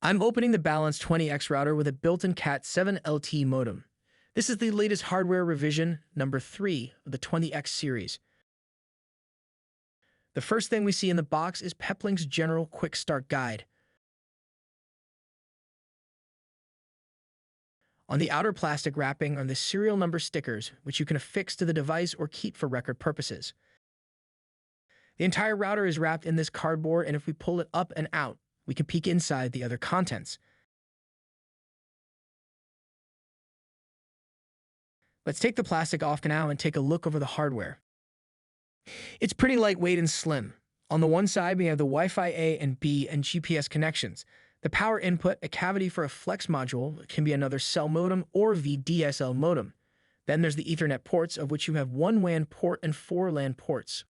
I'm opening the Balance 20X router with a built-in Cat7 LTE modem. This is the latest hardware revision, number 3 of the 20X series. The first thing we see in the box is Peplink's General Quick Start Guide. On the outer plastic wrapping are the serial number stickers, which you can affix to the device or keep for record purposes. The entire router is wrapped in this cardboard, and if we pull it up and out, we can peek inside the other contents. Let's take the plastic off now and take a look over the hardware. It's pretty lightweight and slim. On the one side, we have the Wi-Fi A and B and GPS connections. The power input, a cavity for a flex module, can be another cell modem or VDSL modem. Then there's the Ethernet ports, of which you have one WAN port and 4 LAN ports.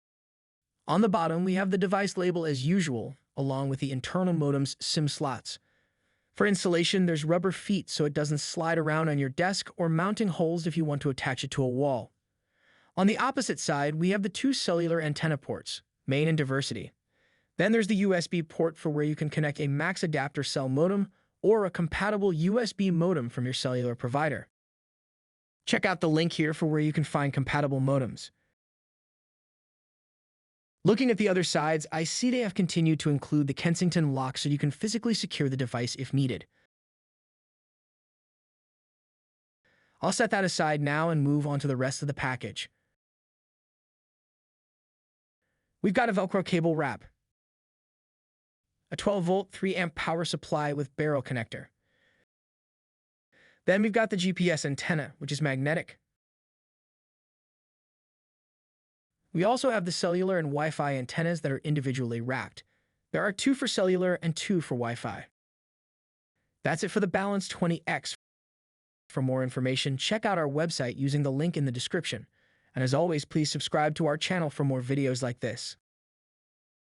On the bottom, we have the device label as usual, along with the internal modem's SIM slots. For installation, there's rubber feet so it doesn't slide around on your desk, or mounting holes if you want to attach it to a wall. On the opposite side, we have the 2 cellular antenna ports, main and diversity. Then there's the USB port for where you can connect a max adapter cell modem or a compatible USB modem from your cellular provider. Check out the link here for where you can find compatible modems. Looking at the other sides, I see they have continued to include the Kensington lock so you can physically secure the device if needed. I'll set that aside now and move on to the rest of the package. We've got a Velcro cable wrap, a 12-volt 3-amp power supply with barrel connector. Then we've got the GPS antenna, which is magnetic. We also have the cellular and Wi-Fi antennas that are individually wrapped. There are 2 for cellular and 2 for Wi-Fi. That's it for the Balance 20X. For more information, check out our website using the link in the description. And as always, please subscribe to our channel for more videos like this.